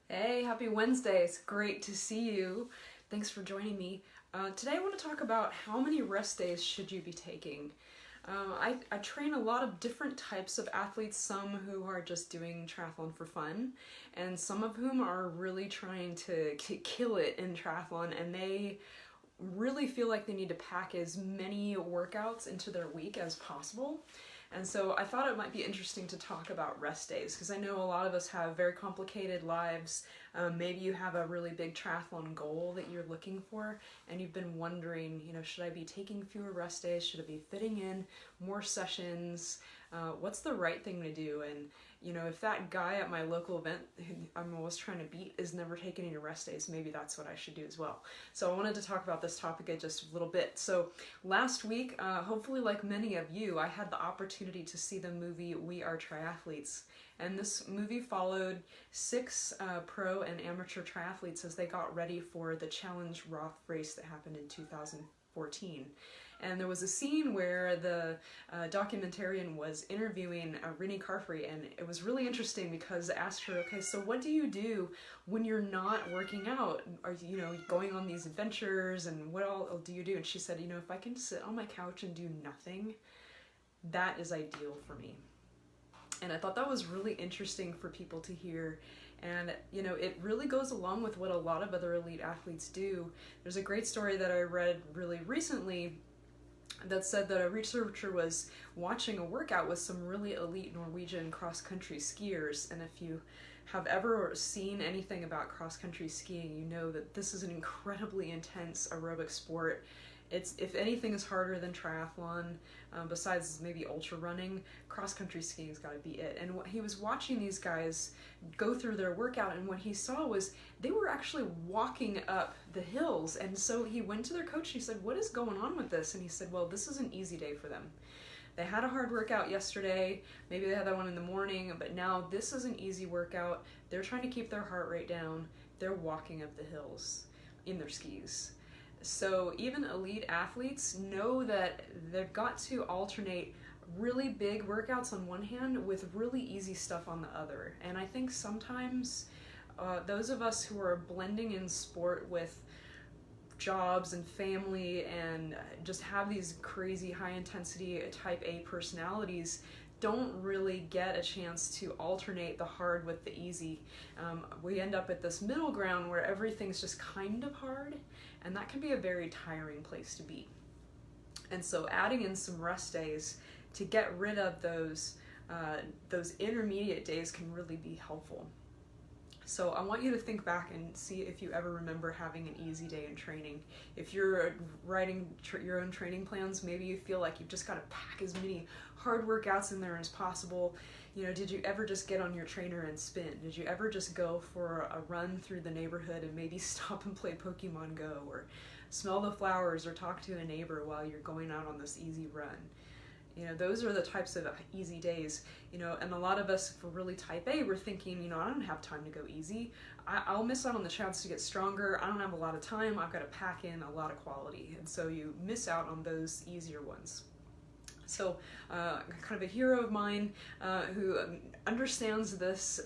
Hey, happy Wednesday. It's great to see you. Thanks for joining me. Today I want to talk about how many rest days should you be taking. I train a lot of different types of athletes, some who are just doing triathlon for fun, and some of whom are really trying to kill it in triathlon, and they really feel like they need to pack as many workouts into their week as possible. And so I thought it might be interesting to talk about rest days because I know a lot of us have very complicated lives. Maybe you have a really big triathlon goal that you're looking for and you've been wondering, should I be taking fewer rest days? Should I be fitting in more sessions? What's the right thing to do? And if that guy at my local event who I'm always trying to beat is never taking any rest days, maybe that's what I should do as well. So I wanted to talk about this topic just a little bit. So last week, hopefully like many of you, I had the opportunity to see the movie We Are Triathletes. And this movie followed 6 pro and amateur triathletes as they got ready for the Challenge Roth race that happened in 2014. And there was a scene where the documentarian was interviewing Renee Carfrey, and it was really interesting because I asked her, okay, so what do you do when you're not working out? Are you going on these adventures, and what all do you do? And she said, if I can sit on my couch and do nothing, that is ideal for me. And I thought that was really interesting for people to hear. And, it really goes along with what a lot of other elite athletes do. There's a great story that I read really recently that said that a researcher was watching a workout with some really elite Norwegian cross-country skiers. And if you have ever seen anything about cross-country skiing, you know that this is an incredibly intense aerobic sport. It's, if anything is harder than triathlon, besides maybe ultra running, cross-country skiing's got to be it. And he was watching these guys go through their workout, and what he saw was they were actually walking up the hills. And so he went to their coach and he said, what is going on with this? And he said, well, this is an easy day for them. They had a hard workout yesterday, maybe they had that one in the morning, but now this is an easy workout. They're trying to keep their heart rate down. They're walking up the hills in their skis. So even elite athletes know that they've got to alternate really big workouts on one hand with really easy stuff on the other. And I think sometimes those of us who are blending in sport with jobs and family and just have these crazy high intensity type A personalities don't really get a chance to alternate the hard with the easy. We end up at this middle ground where everything's just kind of hard, and that can be a very tiring place to be. And so adding in some rest days to get rid of those intermediate days can really be helpful. So I want you to think back and see if you ever remember having an easy day in training. If you're writing your own training plans, maybe you feel like you've just got to pack as many hard workouts in there as possible. Did you ever just get on your trainer and spin? Did you ever just go for a run through the neighborhood and maybe stop and play Pokemon Go, or smell the flowers, or talk to a neighbor while you're going out on this easy run? Those are the types of easy days, and a lot of us, if we're really type A, we're thinking, I don't have time to go easy. I'll miss out on the chance to get stronger. I don't have a lot of time. I've got to pack in a lot of quality. And so you miss out on those easier ones. So kind of a hero of mine who understands this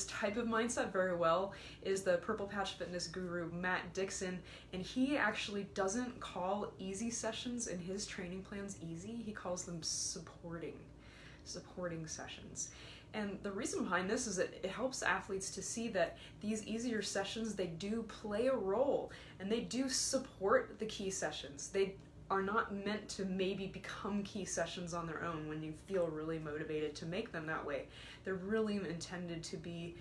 type of mindset very well is the Purple Patch Fitness guru, Matt Dixon. And he actually doesn't call easy sessions in his training plans easy. He calls them supporting sessions. And the reason behind this is that it helps athletes to see that these easier sessions, they do play a role and they do support the key sessions. They are not meant to maybe become key sessions on their own when you feel really motivated to make them that way. They're really intended to be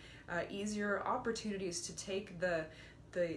easier opportunities to take the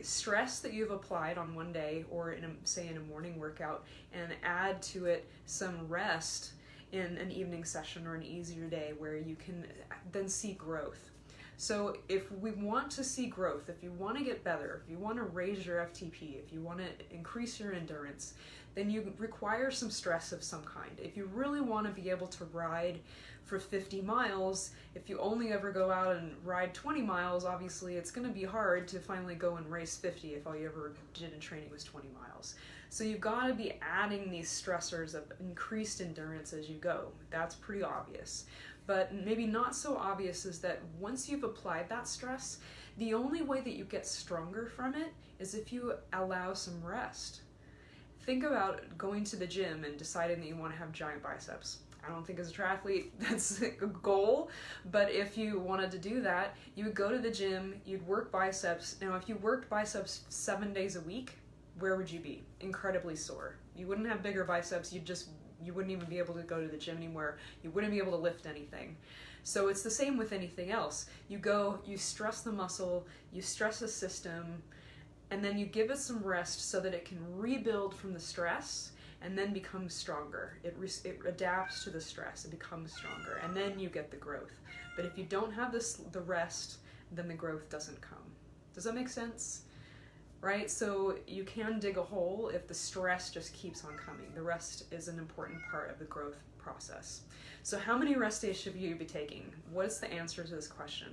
stress that you've applied on one day, or in a morning workout, and add to it some rest in an evening session or an easier day where you can then see growth. So if we want to see growth, if you want to get better, if you want to raise your FTP, if you want to increase your endurance, then you require some stress of some kind. If you really want to be able to ride for 50 miles, if you only ever go out and ride 20 miles, obviously it's going to be hard to finally go and race 50 if all you ever did in training was 20 miles. So you've got to be adding these stressors of increased endurance as you go. That's pretty obvious. but maybe not so obvious, is that once you've applied that stress, the only way that you get stronger from it is if you allow some rest. Think about going to the gym and deciding that you want to have giant biceps. I don't think as a triathlete that's a goal, but if you wanted to do that, you would go to the gym, you'd work biceps. Now, if you worked biceps 7 days a week, where would you be? Incredibly sore. You wouldn't have bigger biceps, you wouldn't even be able to go to the gym anymore. You wouldn't be able to lift anything. So it's the same with anything else. You go, you stress the muscle, you stress the system, and then you give it some rest so that it can rebuild from the stress and then becomes stronger. It adapts to the stress, it becomes stronger, and then you get the growth. But if you don't have the rest, then the growth doesn't come. Does that make sense? Right? So you can dig a hole if the stress just keeps on coming. The rest is an important part of the growth process. So how many rest days should you be taking? What is the answer to this question?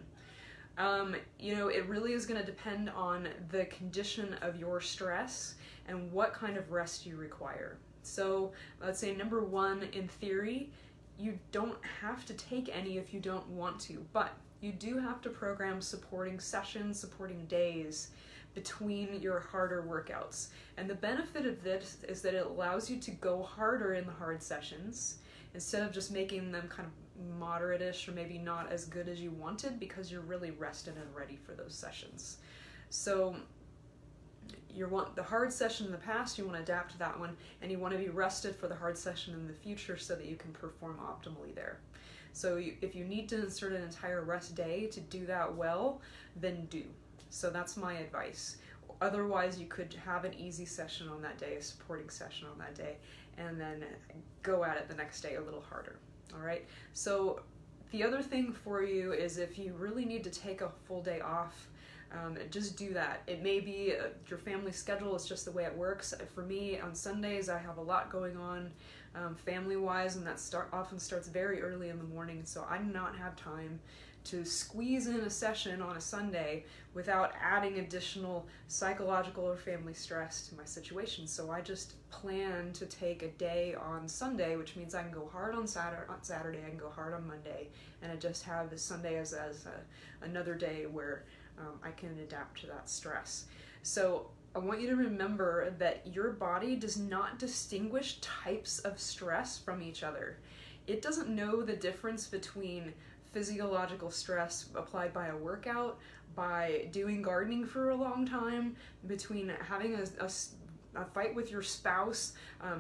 It really is going to depend on the condition of your stress and what kind of rest you require. So let's say number one, in theory, you don't have to take any if you don't want to, but you do have to program supporting sessions, supporting days between your harder workouts. And the benefit of this is that it allows you to go harder in the hard sessions instead of just making them kind of moderate-ish or maybe not as good as you wanted, because you're really rested and ready for those sessions. So you want the hard session in the past, you want to adapt to that one, and you want to be rested for the hard session in the future so that you can perform optimally there. So if you need to insert an entire rest day to do that well, then do. So that's my advice. Otherwise, you could have an easy session on that day, a supporting session on that day, and then go at it the next day a little harder. All right? So the other thing for you is if you really need to take a full day off, just do that. It may be your family schedule, it's just the way it works. For me, on Sundays, I have a lot going on family-wise, and that often starts very early in the morning, so I do not have time to squeeze in a session on a Sunday without adding additional psychological or family stress to my situation. So I just plan to take a day on Sunday, which means I can go hard on Saturday, I can go hard on Monday, and I just have the Sunday as another day where I can adapt to that stress. So I want you to remember that your body does not distinguish types of stress from each other. It doesn't know the difference between physiological stress applied by a workout, by doing gardening for a long time, between having a fight with your spouse,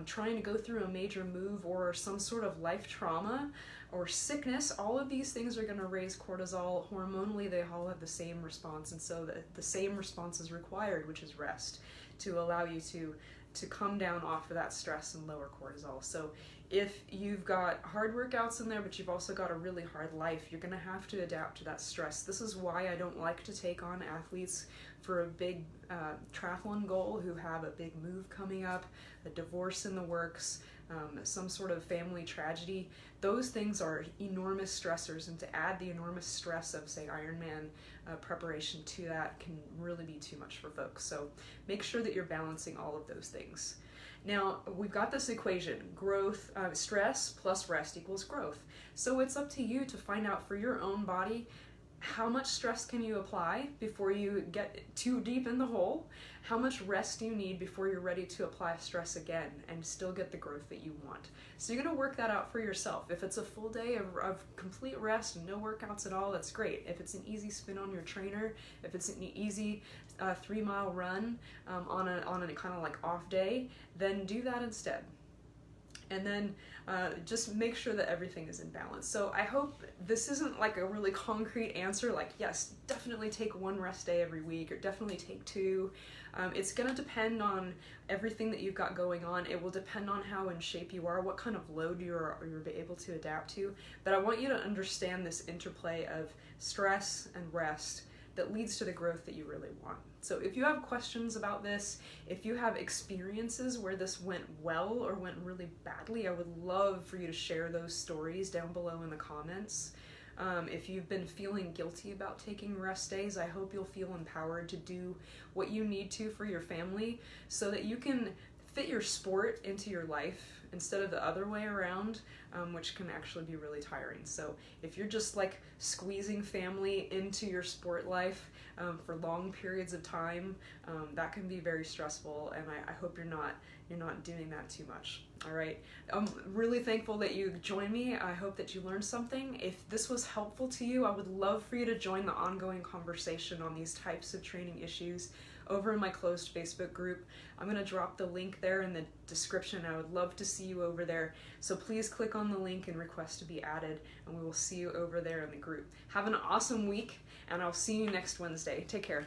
trying to go through a major move, or some sort of life trauma or sickness. All of these things are going to raise cortisol. Hormonally, they all have the same response, and so the same response is required, which is rest, to allow you to come down off of that stress and lower cortisol. So if you've got hard workouts in there, but you've also got a really hard life, you're going to have to adapt to that stress. This is why I don't like to take on athletes for a big triathlon goal who have a big move coming up, a divorce in the works, some sort of family tragedy. Those things are enormous stressors, and to add the enormous stress of, say, Ironman preparation to that can really be too much for folks. So make sure that you're balancing all of those things. Now, we've got this equation, stress plus rest equals growth. So it's up to you to find out for your own body, how much stress can you apply before you get too deep in the hole? How much rest do you need before you're ready to apply stress again and still get the growth that you want? So you're going to work that out for yourself. If it's a full day of complete rest and no workouts at all, that's great. If it's an easy spin on your trainer, if it's an easy 3-mile run on a kind of like off day, then do that instead. And then just make sure that everything is in balance. So I hope this isn't like a really concrete answer, like, yes, definitely take 1 rest day every week, or definitely take 2. It's going to depend on everything that you've got going on. It will depend on how in shape you are, what kind of load you're able to adapt to. But I want you to understand this interplay of stress and rest that leads to the growth that you really want. So if you have questions about this, if you have experiences where this went well or went really badly, I would love for you to share those stories down below in the comments. If you've been feeling guilty about taking rest days, I hope you'll feel empowered to do what you need to for your family so that you can fit your sport into your life instead of the other way around. which can actually be really tiring. So if you're just like squeezing family into your sport life for long periods of time, that can be very stressful, and I hope you're not doing that too much. All right, I'm really thankful that you joined me. I hope that you learned something. If this was helpful to you, I would love for you to join the ongoing conversation on these types of training issues over in my closed Facebook group. I'm going to drop the link there in the description. I would love to see you over there. So please click on the link and request to be added, and we will see you over there in the group. Have an awesome week, and I'll see you next Wednesday. Take care.